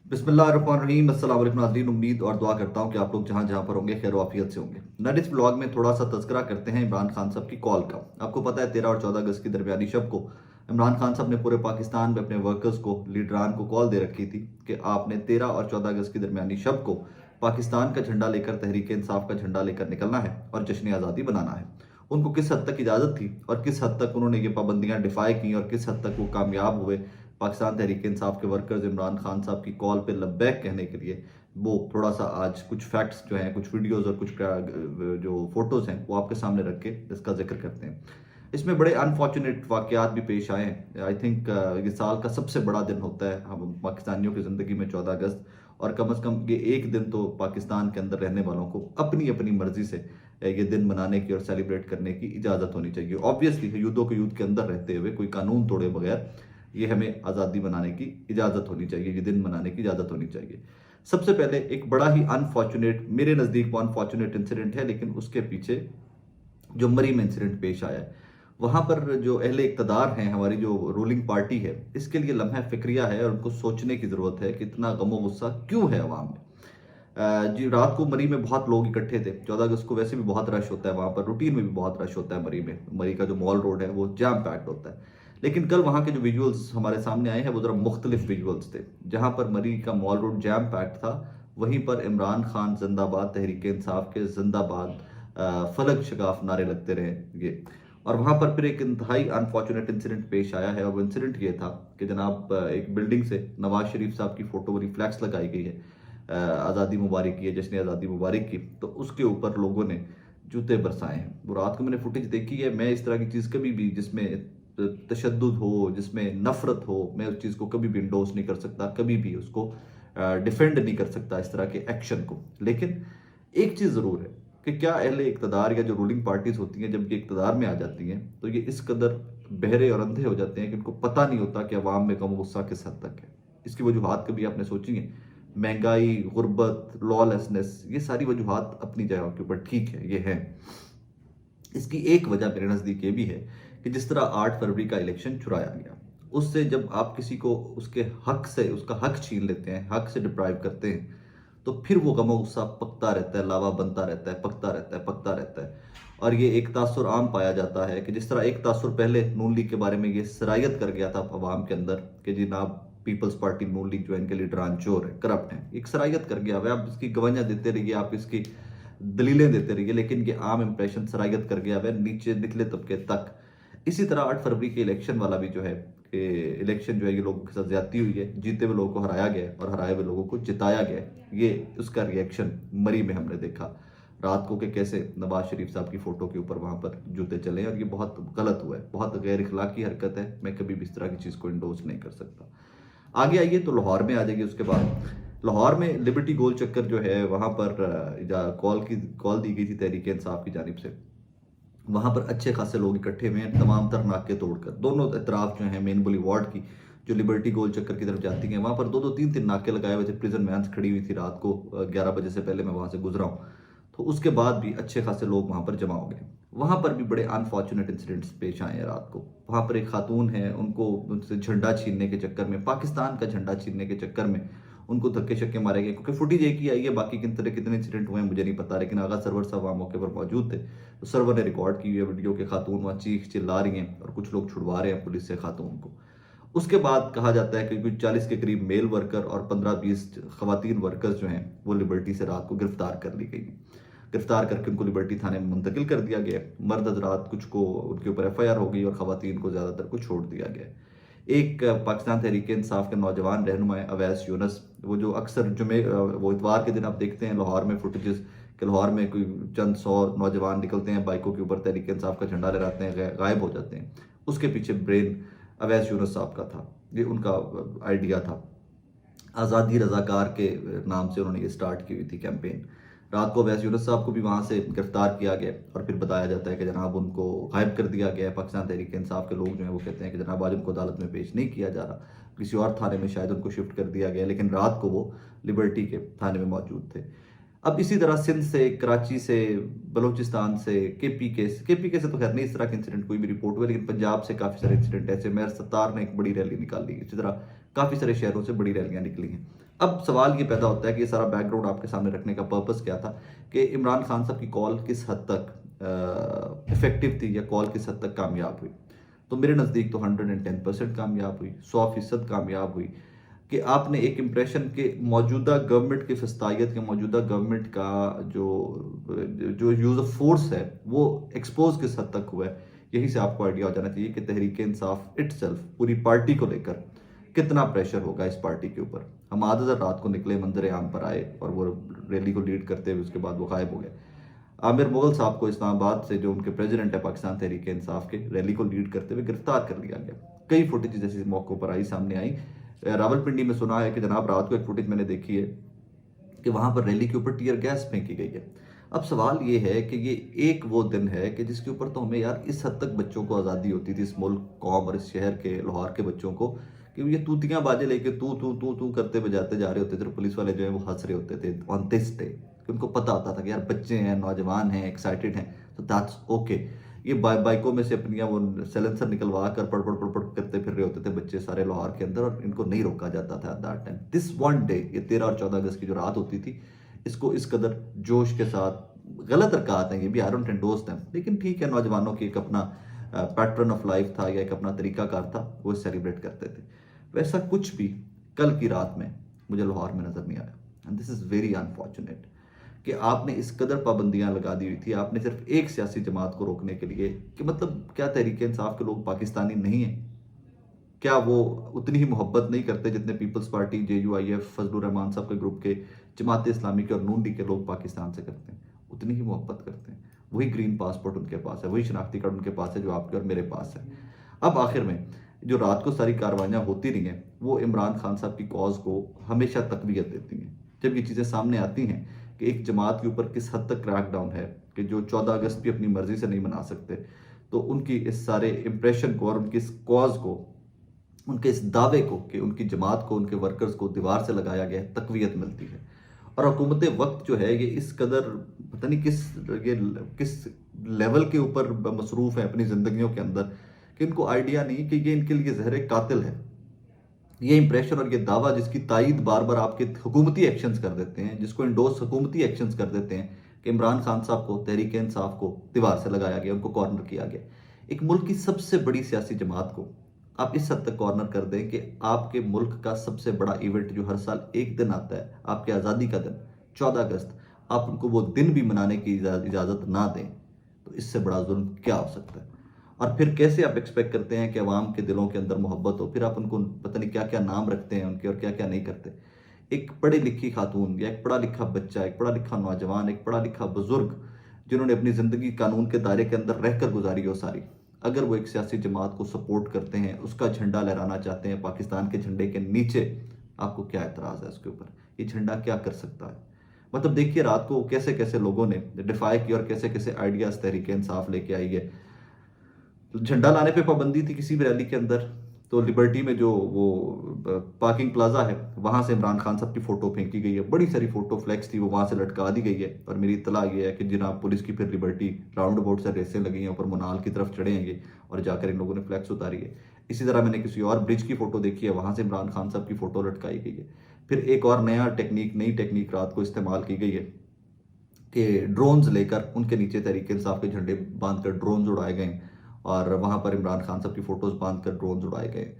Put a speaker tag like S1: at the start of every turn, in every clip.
S1: बिस्मिल्लाहिर्रहमानिर्रहीम। अस्सलाम वालेकुम नाज़रीन, उम्मीद और दुआ करता हूँ कि आप लोग जहाँ जहाँ पर होंगे खैर वाफियत से होंगे। नट इस ब्लॉग में थोड़ा सा तज़किरा करते हैं इमरान खान साहब की कॉल का। आपको पता है 13 और 14 अगस्त की दरमियानी शब को इमरान खान साहब ने पूरे पाकिस्तान में अपने वर्कर्स को, लीडरान को कॉल दे रखी थी कि आपने 13 और 14 अगस्त की दरमियानी शब को पाकिस्तान का झंडा लेकर, तहरीक इंसाफ का झंडा लेकर निकलना है और जश्न आज़ादी बनाना है। उनको किस हद तक इजाज़त थी और किस हद तक उन्होंने ये पाबंदियाँ डिफाई की और किस हद तक वो कामयाब हुए पाकिस्तान तहरीक इंसाफ के वर्कर्स इमरान खान साहब की कॉल पे लब्बैक कहने के लिए, वो थोड़ा सा आज कुछ फैक्ट्स जो हैं, कुछ वीडियोस और कुछ जो फोटोज़ हैं वो आपके सामने रख के इसका जिक्र करते हैं। इसमें बड़े अनफॉर्चुनेट वाक़यात भी पेश आए हैं। आई थिंक ये साल का सबसे बड़ा दिन होता है हम पाकिस्तानियों की ज़िंदगी में 14 अगस्त, और कम से कम ये एक दिन तो पाकिस्तान के अंदर रहने वालों को अपनी अपनी मर्जी से ये दिन मनाने की और सेलिब्रेट करने की इजाज़त होनी चाहिए। ऑब्वियसली युद्धों के युद्ध के अंदर रहते हुए, कोई कानून तोड़े बगैर, ये हमें आज़ादी मनाने की इजाज़त होनी चाहिए, ये दिन मनाने की इजाज़त होनी चाहिए। सबसे पहले एक बड़ा ही अनफॉर्चुनेट, मेरे नज़दीक वो अनफॉर्चुनेट इंसिडेंट है, लेकिन उसके पीछे जो मरी में इंसिडेंट पेश आया है, वहाँ पर जो अहले इक़्तिदार हैं, हमारी जो रूलिंग पार्टी है, इसके लिए लम्हा फ़िक्रिया है और उनको सोचने की ज़रूरत है कि इतना गम गुस्सा क्यों है अवाम में। जी, रात को मरी में बहुत लोग इकट्ठे थे। 14 अगस्त को वैसे भी बहुत रश होता है वहाँ पर, रूटीन में भी बहुत रश होता है मरी में। मरी का जो मॉल रोड है वो जैम पैक्ड होता है। लेकिन कल वहाँ के जो विजुअल्स हमारे सामने आए हैं वो ज़रा मुख्तलिफ विजुअल्स थे। जहाँ पर मरी का मॉल रोड जैम पैक्ड था, वहीं पर इमरान खान जिंदाबाद, तहरीक इंसाफ के जिंदाबाद, फलक शगाफ नारे लगते रहे ये। और वहाँ पर फिर एक इंतहाई अनफॉर्चुनेट इंसिडेंट पेश आया है, और वो इंसिडेंट ये था कि जनाब एक बिल्डिंग से नवाज शरीफ साहब की फ़ोटो वाली फ्लैक्स लगाई गई है, आज़ादी मुबारक की है, जश्न आज़ादी मुबारक की, तो उसके ऊपर लोगों ने जूते बरसाए हैं। वो रात को मैंने फुटेज देखी है। मैं इस तरह की चीज़ कभी भी जिसमें तशद्दुद हो, जिसमें नफ़रत हो, मैं उस चीज़ को कभी भी इंडोर्स नहीं कर सकता, कभी भी उसको डिफेंड नहीं कर सकता इस तरह के एक्शन को। लेकिन एक चीज़ ज़रूर है कि क्या अहले इक़्तिदार या जो रूलिंग पार्टीज़ होती हैं, जब ये इक़्तिदार में आ जाती हैं तो ये इस कदर बहरे और अंधे हो जाते हैं कि उनको पता नहीं होता कि अवाम में गम गुस्सा किस हद तक है। इसकी वजूहात कभी आपने सोची हैं? महंगाई, गुर्बत, लॉलेसनेस, ये सारी वजूहात अपनी जगह के ऊपर ठीक है, ये हैं। इसकी एक वजह मेरे नज़दीक ये भी है कि जिस तरह 8 फरवरी का इलेक्शन चुराया गया, उससे जब आप किसी को उसके हक से, उसका हक छीन लेते हैं, हक से डिप्राइव करते हैं, तो फिर वो गम गुस्सा पकता रहता है, लावा बनता रहता है, पकता रहता है, पकता रहता है। और ये एक तासुर आम पाया जाता है कि जिस तरह एक तासुर पहले नून लीग के बारे में ये सरायत कर गया था अवाम के अंदर कि जनाब पीपल्स पार्टी नून लीग जो है इनके लीडरान चोर है, करप्ट हैं, एक सरायत कर गया। वह आप इसकी गवाहियाँ देते रहिए, आप इसकी दलीलें देते रहिए, लेकिन ये आम इंप्रेशन सरायत कर गया वह नीचे निचले तबके तक। इसी तरह 8 फरवरी के इलेक्शन वाला भी जो है कि इलेक्शन जो है ये लोगों के साथ ज्यादती हुई है, जीते हुए लोगों को हराया गया है और हराए हुए लोगों को जिताया गया है। ये उसका रिएक्शन मरी में हमने देखा रात को कि कैसे नवाज शरीफ साहब की फोटो के ऊपर वहां पर जूते चले, और ये बहुत गलत हुआ है, बहुत गैर इखलाकी हरकत है। मैं कभी भी इस तरह की चीज़ को इंडोर्स नहीं कर सकता। आगे आइए तो लाहौर में आ जाएगी। उसके बाद लाहौर में लिबर्टी गोल चक्कर जो है वहाँ पर कॉल दी गई थी तहरीक इंसाफ की जानिब से। वहाँ पर अच्छे खासे लोग इकट्ठे हुए हैं, तमाम तर नाके तोड़कर। दोनों तरफ जो है मेन बुली वार्ड की जो लिबर्टी गोल चक्कर की तरफ जाती हैं, वहाँ पर दो दो तीन तीन नाके लगाए हुए थे। प्रिजन वैन्स खड़ी हुई थी रात को 11 बजे से पहले मैं वहाँ से गुजरा हूँ, तो उसके बाद भी अच्छे खासे लोग वहाँ पर जमा हो गए। वहाँ पर भी बड़े अनफॉर्चुनेट इंसिडेंट्स पेश आए हैं रात को। वहाँ पर एक खातून है, उनको उनसे झंडा छीनने के चक्कर में, पाकिस्तान का झंडा छीनने के चक्कर में उनको धक्के शक्के मारे गए। क्योंकि फुटेज एक ही आई है, बाकी किन तरह कितने इंसिडेंट हुए हैं मुझे नहीं पता, लेकिन आगा सरवर साहब वहाँ मौके पर मौजूद थे, तो सर्वर ने रिकॉर्ड की हुई है वीडियो के खातून वहाँ चीख चिल्ला रही हैं और कुछ लोग छुड़वा रहे हैं पुलिस से खातून को। उसके बाद कहा जाता है कि कुछ 40 के करीब मेल वर्कर और 15-20 खवातीन वर्कर्स जो हैं वो लिबर्टी से रात को गिरफ्तार कर ली गई। गिरफ्तार करके उनको लिबर्टी थाने में मुंतकिल कर दिया गया। मर्द हजरात कुछ को उनके ऊपर FIR हो गई और खवातीन को ज़्यादातर को छोड़ दिया गया। एक पाकिस्तान तहरीक इंसाफ के नौजवान रहनुमा अवैस यूनस, वो जो अक्सर वो इतवार के दिन आप देखते हैं लाहौर में फुटेजेस कि लाहौर में कोई चंद 100 नौजवान निकलते हैं बाइकों के ऊपर, तहरीक इंसाफ का झंडा लहराते हैं, गायब हो जाते हैं। उसके पीछे ब्रेन अवैस यूनस साहब का था, ये उनका आइडिया था। आज़ादी रज़ाकार के नाम से उन्होंने ये स्टार्ट की हुई थी कैंपेन। रात को अवैस यूनुस साहब को भी वहाँ से गिरफ्तार किया गया और फिर बताया जाता है कि जनाब उनको गायब कर दिया गया है। पाकिस्तान तहरीक इंसाफ के लोग जो हैं वो कहते हैं कि जनाब आज उनको अदालत में पेश नहीं किया जा रहा, किसी और थाने में शायद उनको शिफ्ट कर दिया गया, लेकिन रात को वो लिबर्टी के थाने में मौजूद थे। अब इसी तरह सिंध से, कराची से, बलूचिस्तान से, KPK से तो खैर नहीं इस तरह के इंसिडेंट कोई भी रिपोर्ट हुए, लेकिन पंजाब से काफ़ी सारे इंसिडेंट ऐसे। मेयर सत्तार ने एक बड़ी रैली निकाली। इसी तरह काफ़ी सारे शहरों से बड़ी रैलियां निकली हैं। अब सवाल ये पैदा होता है कि ये सारा बैकग्राउंड आपके सामने रखने का पर्पस क्या था, कि इमरान खान साहब की कॉल किस हद तक इफेक्टिव थी या कॉल किस हद तक कामयाब हुई। तो मेरे नज़दीक तो 110% कामयाब हुई, 100% कामयाब हुई, कि आपने एक इम्प्रेशन के मौजूदा गवर्नमेंट की फस्तायत के मौजूदा गवर्नमेंट का जो जो यूज़ ऑफ फोर्स है वो एक्सपोज किस हद तक हुआ है। यही से आपको आइडिया हो जाना चाहिए कि तहरीक इंसाफ इटसेल्फ पूरी पार्टी को लेकर कितना प्रेशर होगा इस पार्टी के ऊपर। हम आधा रात को निकले, मंजर आम पर आए और वो रैली को लीड करते हुए उसके बाद वो गायब हो गए। आमिर मुगल साहब को इस्लामाबाद से, जो उनके प्रेसिडेंट है पाकिस्तान तहरीक इंसाफ के, रैली को लीड करते हुए गिरफ्तार कर लिया गया। कई फुटेज जैसे मौक़ों पर आई, सामने आई। रावलपिंडी में सुना है कि जनाब रात को एक फुटेज मैंने देखी है कि वहां पर रैली के ऊपर टीयर गैस फेंकी गई है। अब सवाल ये है कि ये एक वो दिन है कि जिसके ऊपर तो हमें यार इस हद तक बच्चों को आज़ादी होती थी, इस मुल्क कौम और इस शहर के लाहौर के बच्चों को, कि ये तूतियां बाजे लेके तू तू तू तू करते बजाते जा रहे होते थे। तो पुलिस वाले जो है वो हंस रहे होते थे ऑन दिस डे, कि उनको पता होता था कि यार बच्चे हैं, नौजवान हैं, एक्साइटेड हैं, तो दैट्स ओके। ये बाइकों में से अपनी वो सैलेंसर निकलवा कर पड़ पड़ पड़ पड़ करते फिर रहे होते थे बच्चे सारे लाहौर के अंदर, और इनको नहीं रोका जाता था that time. This one day, ये 13 और 14 अगस्त की जो रात होती थी, इसको इस कदर जोश के साथ, गलत रकात है ये भी, आई डोंट एंडोर्स देम, लेकिन ठीक है, नौजवानों की एक अपना पैटर्न ऑफ लाइफ था या एक अपना तरीकाकार था, वो सेलिब्रेट करते थे। वैसा कुछ भी कल की रात में मुझे लाहौर में नजर नहीं आया, and this is very unfortunate कि आपने इस कदर पाबंदियां लगा दी हुई थी, आपने सिर्फ एक सियासी जमात को रोकने के लिए, कि मतलब क्या तहरीक इंसाफ के लोग पाकिस्तानी नहीं हैं? क्या वो उतनी ही मोहब्बत नहीं करते जितने peoples party, JUIF, Fazlur Rahman साहब के ग्रुप के, जमात इस्लामी के और नून लीग के लोग पाकिस्तान से करते हैं? उतनी ही मोहब्बत करते हैं। वही ग्रीन पासपोर्ट उनके पास है, वही शनाख्ती कार्ड उनके पास है जो आपके और मेरे पास है। अब आखिर में जो रात को सारी कार्रवाइयाँ होती रही हैं, वो इमरान खान साहब की कॉज को हमेशा तकवीत देती हैं। जब ये चीज़ें सामने आती हैं कि एक जमात के ऊपर किस हद तक क्रैकडाउन है, कि जो 14 अगस्त भी अपनी मर्जी से नहीं मना सकते, तो उनकी इस सारे इंप्रेशन को और उनकी इस कॉज को, उनके इस दावे को कि उनकी जमात को, उनके वर्कर्स को दीवार से लगाया गया है, तकवीत मिलती है। और हुकूमत वक्त जो है ये इस कदर पता नहीं किस लेवल के ऊपर मसरूफ़ है अपनी ज़िंदगियों के अंदर, कि इनको आइडिया नहीं कि ये इनके लिए जहर कातिल है। ये इंप्रेशन और ये दावा जिसकी तायीद बार बार आपके हुकूमती एक्शंस कर देते हैं, जिसको इंडोर्स हुकूमती एक्शंस कर देते हैं, कि इमरान खान साहब को, तहरीक इंसाफ को दीवार से लगाया गया, उनको कॉर्नर किया गया। एक मुल्क की सबसे बड़ी सियासी जमात को आप इस हद तक कॉर्नर कर दें कि आपके मुल्क का सबसे बड़ा इवेंट जो हर साल एक दिन आता है, आपकी आज़ादी का दिन 14 अगस्त, आप उनको वो दिन भी मनाने की इजाज़त ना दें, तो इससे बड़ा जुल्म क्या हो सकता है? और फिर कैसे आप एक्सपेक्ट करते हैं कि अवाम के दिलों के अंदर मोहब्बत हो? फिर आप उनको पता नहीं क्या क्या नाम रखते हैं उनके और क्या क्या नहीं करते। एक पढ़ी लिखी खातून या एक पढ़ा लिखा बच्चा, एक पढ़ा लिखा नौजवान, एक पढ़ा लिखा बुजुर्ग, जिन्होंने अपनी ज़िंदगी कानून के दायरे के अंदर रहकर गुजारी हो सारी, अगर वो एक सियासी जमात को सपोर्ट करते हैं, उसका झंडा लहराना चाहते हैं पाकिस्तान के झंडे के नीचे, आपको क्या एतराज़ है उसके ऊपर? ये झंडा क्या कर सकता है? मतलब देखिए रात को कैसे कैसे लोगों ने डिफाई किया और कैसे कैसे आइडियाज़ तहरीक इंसाफ लेके आई है। तो झंडा लाने पे पाबंदी थी किसी भी रैली के अंदर, तो लिबर्टी में जो वो पार्किंग प्लाजा है, वहां से इमरान खान साहब की फोटो फेंकी गई है, बड़ी सारी फोटो फ्लैक्स थी, वो वहां से लटका दी गई है। और मेरी इत्तला ये है कि जनाब पुलिस की फिर लिबर्टी राउंड अबाउट से रेसें लगी हैं, ऊपर मुनाल की तरफ चढ़े हैं ये, और जाकर इन लोगों ने फ्लैक्स उतारी है। इसी तरह मैंने किसी और ब्रिज की फोटो देखी है, वहां से इमरान खान साहब की फोटो लटकाई गई है। फिर एक और नई टेक्निक रात को इस्तेमाल की गई है कि ड्रोन्स लेकर उनके नीचे तहरीक इंसाफ के झंडे बांध कर ड्रोन्स उड़ाए गए, और वहां पर इमरान खान साहब की फोटोज बांध कर ड्रोन्स उड़ाए गए।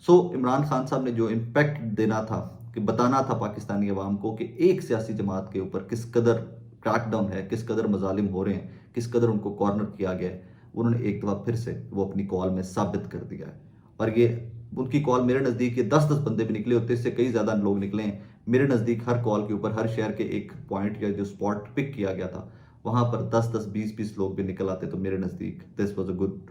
S1: सो इमरान खान साहब ने जो इम्पैक्ट देना था, कि बताना था पाकिस्तानी अवाम को कि एक सियासी जमात के ऊपर किस कदर क्रैकडाउन है, किस कदर मजालिम हो रहे हैं, किस कदर उनको कॉर्नर किया गया है, उन्होंने एक दफ़ा फिर से वो अपनी कॉल में साबित कर दिया है। और ये उनकी कॉल मेरे नज़दीक ये 10-10 बंदे भी निकले होते, इससे कई ज़्यादा लोग निकले हैं मेरे नज़दीक। हर कॉल के ऊपर हर शहर के एक पॉइंट या जो स्पॉट पिक किया गया था, वहां पर 10-10, 20-20 लोग भी निकल आते, तो मेरे नज़दीक दिस वॉज अ गुड,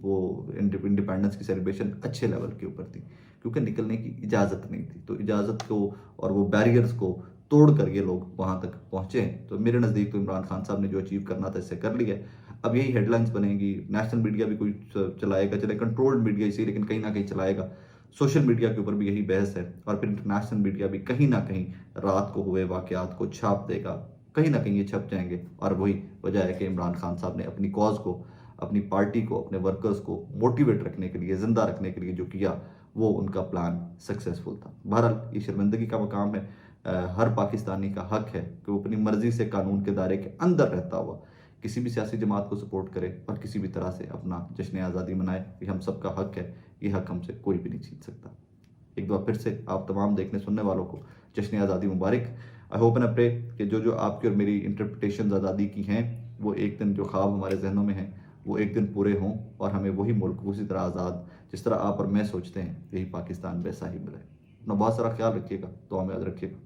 S1: वो इंडिपेंडेंस की सेलिब्रेशन अच्छे लेवल के ऊपर थी, क्योंकि निकलने की इजाज़त नहीं थी। तो इजाज़त को और वो बैरियर्स को तोड़ कर ये लोग वहां तक पहुंचे हैं। तो मेरे नज़दीक तो इमरान खान साहब ने जो अचीव करना था इससे कर लिया। अब यही हेडलाइंस बनेगी, नेशनल मीडिया भी कोई चलाएगा, चले कंट्रोल्ड मीडिया इसी, लेकिन कहीं ना कहीं चलाएगा। सोशल मीडिया के ऊपर भी यही बहस है, और फिर इंटरनेशनल मीडिया भी कहीं ना कहीं रात को हुए वाकयात को छाप देगा, कहीं ना कहीं ये छप जाएंगे। और वही वजह है कि इमरान खान साहब ने अपनी कॉज को, अपनी पार्टी को, अपने वर्कर्स को मोटिवेट रखने के लिए, जिंदा रखने के लिए जो किया, वो उनका प्लान सक्सेसफुल था। बहरहाल ये शर्मिंदगी का मकाम है। हर पाकिस्तानी का हक है कि वो अपनी मर्जी से कानून के दायरे के अंदर रहता हुआ किसी भी सियासी जमात को सपोर्ट करे और किसी भी तरह से अपना जश्न आज़ादी मनाए। ये हम सबका हक है, ये हक हमसे कोई भी नहीं छीन सकता। एक बार फिर से आप तमाम देखने सुनने वालों को जश्न आज़ादी मुबारक। आई होप एंड प्रे कि जो जो आपकी और मेरी इंटरप्रिटेशन आज़ादी की हैं वो एक दिन, जो ख्वाब हमारे जहनों में हैं वो एक दिन पूरे हों और हमें वही मुल्क उसी तरह आज़ाद जिस तरह आप और मैं सोचते हैं, यही पाकिस्तान वैसा ही मिले। अपना बहुत सारा ख्याल रखिएगा, तो हमें याद रखिएगा।